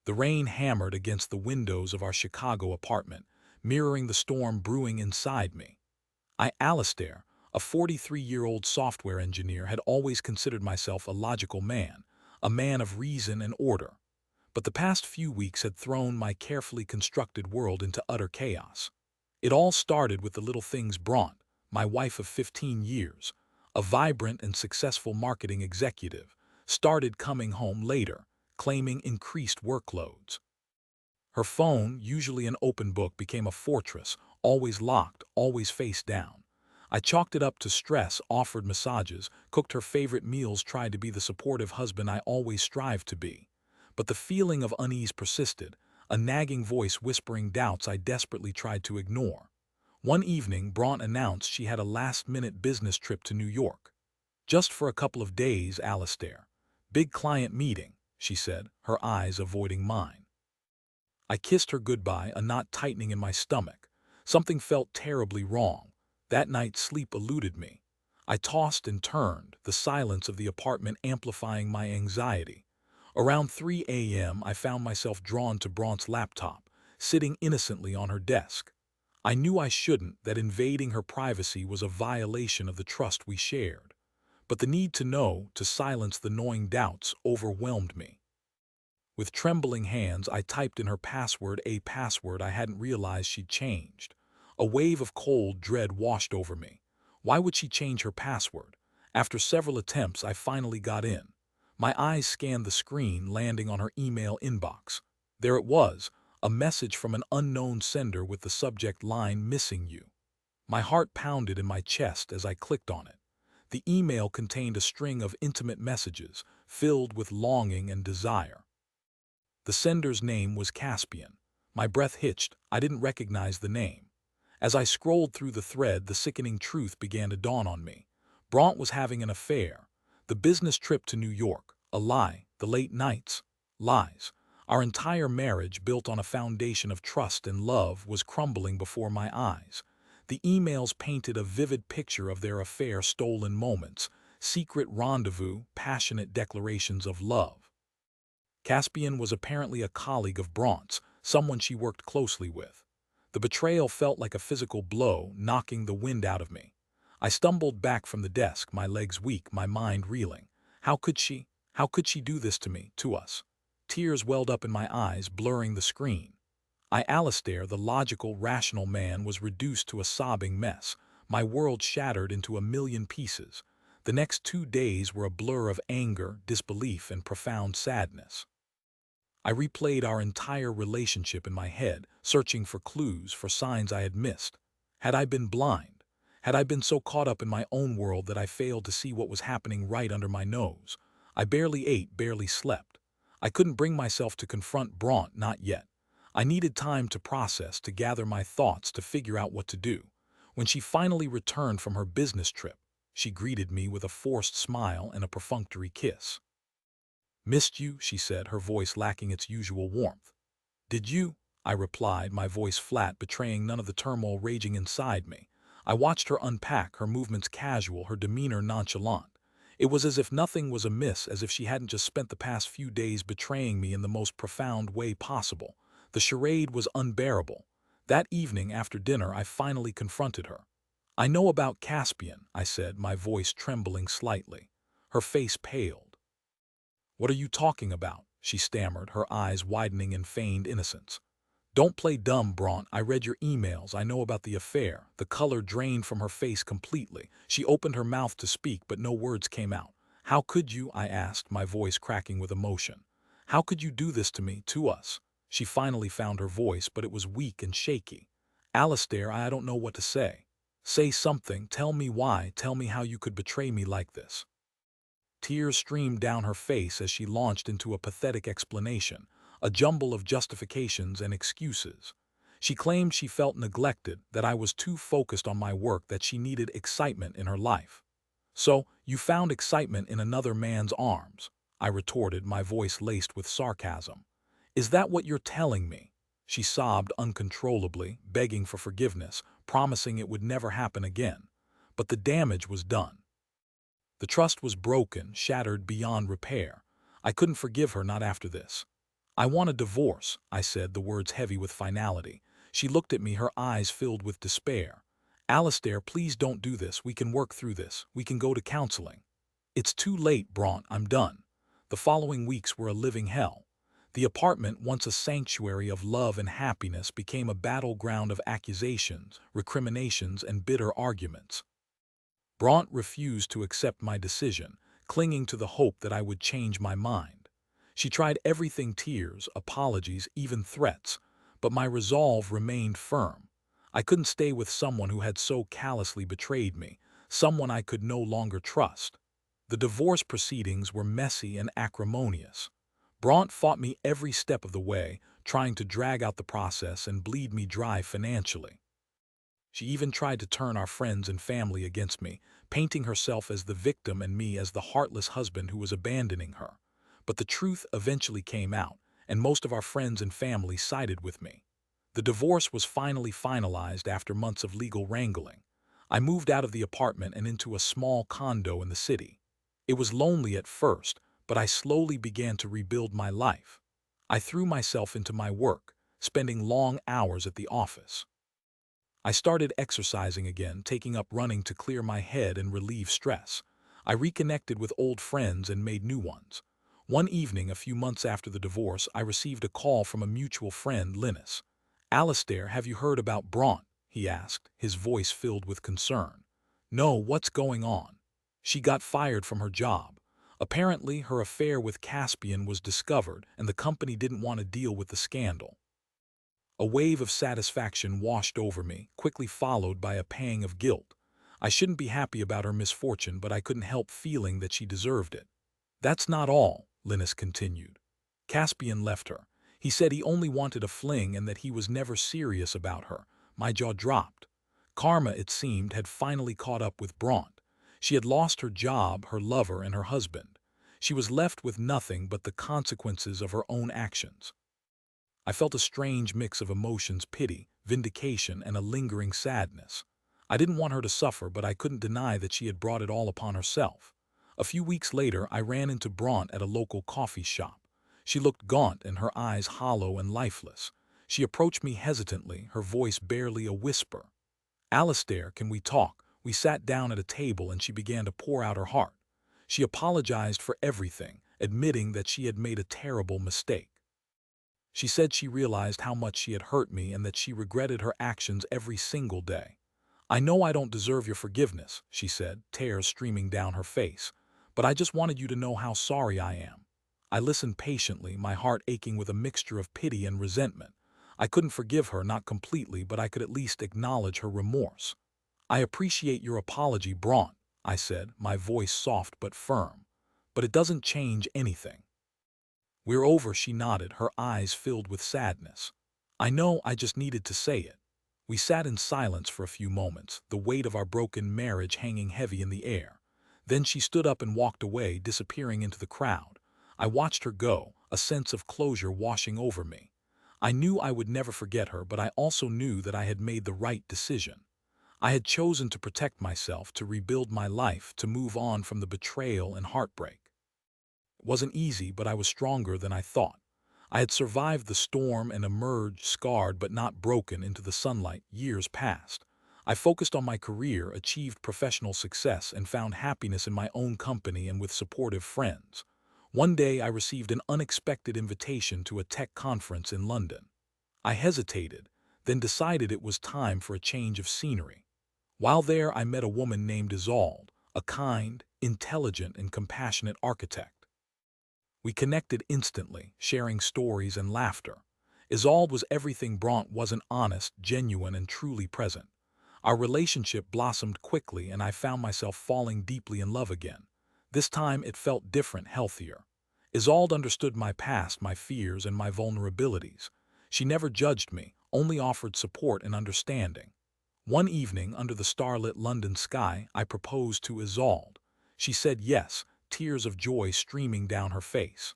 The rain hammered against the windows of our Chicago apartment, mirroring the storm brewing inside me. Alistair, a 43-year-old software engineer, had always considered myself a logical man, a man of reason and order. But the past few weeks had thrown my carefully constructed world into utter chaos. It all started with the little things. Bronte, my wife of 15 years, a vibrant and successful marketing executive, started coming home later, claiming increased workloads. Her phone, usually an open book, became a fortress, always locked, always face down. I chalked it up to stress, offered massages, cooked her favorite meals, tried to be the supportive husband I always strived to be. But the feeling of unease persisted, a nagging voice whispering doubts I desperately tried to ignore. One evening, Bronte announced she had a last-minute business trip to New York. Just for a couple of days, Alistair. Big client meeting, she said, her eyes avoiding mine. I kissed her goodbye, a knot tightening in my stomach. Something felt terribly wrong. That night sleep eluded me. I tossed and turned, the silence of the apartment amplifying my anxiety. Around 3 a.m. I found myself drawn to Bronte's laptop, sitting innocently on her desk. I knew I shouldn't, that invading her privacy was a violation of the trust we shared. But the need to know, to silence the gnawing doubts, overwhelmed me. With trembling hands, I typed in her password, a password I hadn't realized she'd changed. A wave of cold dread washed over me. Why would she change her password? After several attempts, I finally got in. My eyes scanned the screen, landing on her email inbox. There it was, a message from an unknown sender with the subject line, "Missing you." My heart pounded in my chest as I clicked on it. The email contained a string of intimate messages, filled with longing and desire. The sender's name was Caspian. My breath hitched. I didn't recognize the name. As I scrolled through the thread, the sickening truth began to dawn on me. Bronte was having an affair. The business trip to New York, a lie. The late nights, lies. Our entire marriage, built on a foundation of trust and love, was crumbling before my eyes. The emails painted a vivid picture of their affair, stolen moments, secret rendezvous, passionate declarations of love. Caspian was apparently a colleague of Bronte's, someone she worked closely with. The betrayal felt like a physical blow, knocking the wind out of me. I stumbled back from the desk, my legs weak, my mind reeling. How could she? How could she do this to me, to us? Tears welled up in my eyes, blurring the screen. Alistair, the logical, rational man, was reduced to a sobbing mess. My world shattered into a million pieces. The next 2 days were a blur of anger, disbelief, and profound sadness. I replayed our entire relationship in my head, searching for clues, for signs I had missed. Had I been blind? Had I been so caught up in my own world that I failed to see what was happening right under my nose? I barely ate, barely slept. I couldn't bring myself to confront Bronte, not yet. I needed time to process, to gather my thoughts, to figure out what to do. When she finally returned from her business trip, she greeted me with a forced smile and a perfunctory kiss. "Missed you," she said, her voice lacking its usual warmth. "Did you?" I replied, my voice flat, betraying none of the turmoil raging inside me. I watched her unpack, her movements casual, her demeanor nonchalant. It was as if nothing was amiss, as if she hadn't just spent the past few days betraying me in the most profound way possible. The charade was unbearable. That evening after dinner, I finally confronted her. "I know about Caspian," I said, my voice trembling slightly. Her face paled. "What are you talking about?" she stammered, her eyes widening in feigned innocence. "Don't play dumb, Bronte. I read your emails. I know about the affair." The color drained from her face completely. She opened her mouth to speak, but no words came out. "How could you?" I asked, my voice cracking with emotion. "How could you do this to me, to us?" She finally found her voice, but it was weak and shaky. "Alistair, I don't know what to say." "Say something. Tell me why. Tell me how you could betray me like this." Tears streamed down her face as she launched into a pathetic explanation, a jumble of justifications and excuses. She claimed she felt neglected, that I was too focused on my work, that she needed excitement in her life. "So, you found excitement in another man's arms?" I retorted, my voice laced with sarcasm. "Is that what you're telling me?" She sobbed uncontrollably, begging for forgiveness, promising it would never happen again. But the damage was done. The trust was broken, shattered beyond repair. I couldn't forgive her, not after this. "I want a divorce," I said, the words heavy with finality. She looked at me, her eyes filled with despair. "Alistair, please don't do this. We can work through this. We can go to counseling." "It's too late, Bronte. I'm done." The following weeks were a living hell. The apartment, once a sanctuary of love and happiness, became a battleground of accusations, recriminations, and bitter arguments. Bronte refused to accept my decision, clinging to the hope that I would change my mind. She tried everything: tears, apologies, even threats, but my resolve remained firm. I couldn't stay with someone who had so callously betrayed me, someone I could no longer trust. The divorce proceedings were messy and acrimonious. Bronte fought me every step of the way, trying to drag out the process and bleed me dry financially. She even tried to turn our friends and family against me, painting herself as the victim and me as the heartless husband who was abandoning her. But the truth eventually came out, and most of our friends and family sided with me. The divorce was finally finalized after months of legal wrangling. I moved out of the apartment and into a small condo in the city. It was lonely at first, but I slowly began to rebuild my life. I threw myself into my work, spending long hours at the office. I started exercising again, taking up running to clear my head and relieve stress. I reconnected with old friends and made new ones. One evening, a few months after the divorce, I received a call from a mutual friend, Linus. "Alistair, have you heard about Bronte?" he asked, his voice filled with concern. "No, what's going on?" "She got fired from her job. Apparently, her affair with Caspian was discovered, and the company didn't want to deal with the scandal." A wave of satisfaction washed over me, quickly followed by a pang of guilt. I shouldn't be happy about her misfortune, but I couldn't help feeling that she deserved it. "That's not all," Linus continued. "Caspian left her. He said he only wanted a fling and that he was never serious about her." My jaw dropped. Karma, it seemed, had finally caught up with Bronte. She had lost her job, her lover, and her husband. She was left with nothing but the consequences of her own actions. I felt a strange mix of emotions: pity, vindication, and a lingering sadness. I didn't want her to suffer, but I couldn't deny that she had brought it all upon herself. A few weeks later, I ran into Bronte at a local coffee shop. She looked gaunt and her eyes hollow and lifeless. She approached me hesitantly, her voice barely a whisper. "Alistair, can we talk?" We sat down at a table and she began to pour out her heart. She apologized for everything, admitting that she had made a terrible mistake. She said she realized how much she had hurt me and that she regretted her actions every single day. "I know I don't deserve your forgiveness," she said, tears streaming down her face, "but I just wanted you to know how sorry I am." I listened patiently, my heart aching with a mixture of pity and resentment. I couldn't forgive her, not completely, but I could at least acknowledge her remorse. "I appreciate your apology, Bronte," I said, my voice soft but firm. "But it doesn't change anything." "We're over," she nodded, her eyes filled with sadness. "I know, I just needed to say it." We sat in silence for a few moments, the weight of our broken marriage hanging heavy in the air. Then she stood up and walked away, disappearing into the crowd. I watched her go, a sense of closure washing over me. I knew I would never forget her, but I also knew that I had made the right decision. I had chosen to protect myself, to rebuild my life, to move on from the betrayal and heartbreak. It wasn't easy, but I was stronger than I thought. I had survived the storm and emerged scarred but not broken into the sunlight. Years passed. I focused on my career, achieved professional success, and found happiness in my own company and with supportive friends. One day I received an unexpected invitation to a tech conference in London. I hesitated, then decided it was time for a change of scenery. While there, I met a woman named Isolde, a kind, intelligent, and compassionate architect. We connected instantly, sharing stories and laughter. Isolde was everything Bronte wasn't: honest, genuine, and truly present. Our relationship blossomed quickly, and I found myself falling deeply in love again. This time it felt different, healthier. Isolde understood my past, my fears, and my vulnerabilities. She never judged me, only offered support and understanding. One evening, under the starlit London sky, I proposed to Isolde. She said yes, tears of joy streaming down her face.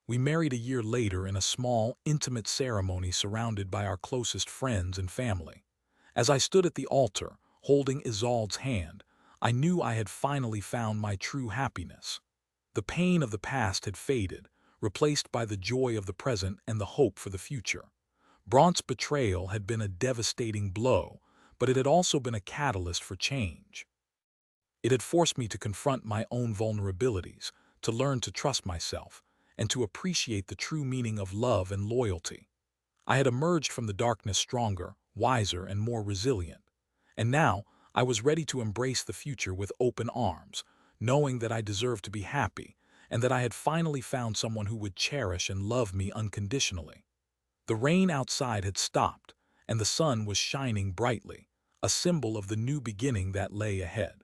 We married a year later in a small, intimate ceremony surrounded by our closest friends and family. As I stood at the altar, holding Isolde's hand, I knew I had finally found my true happiness. The pain of the past had faded, replaced by the joy of the present and the hope for the future. Bronte's betrayal had been a devastating blow, but it had also been a catalyst for change. It had forced me to confront my own vulnerabilities, to learn to trust myself, and to appreciate the true meaning of love and loyalty. I had emerged from the darkness stronger, wiser, and more resilient. And now, I was ready to embrace the future with open arms, knowing that I deserved to be happy, and that I had finally found someone who would cherish and love me unconditionally. The rain outside had stopped, and the sun was shining brightly, a symbol of the new beginning that lay ahead.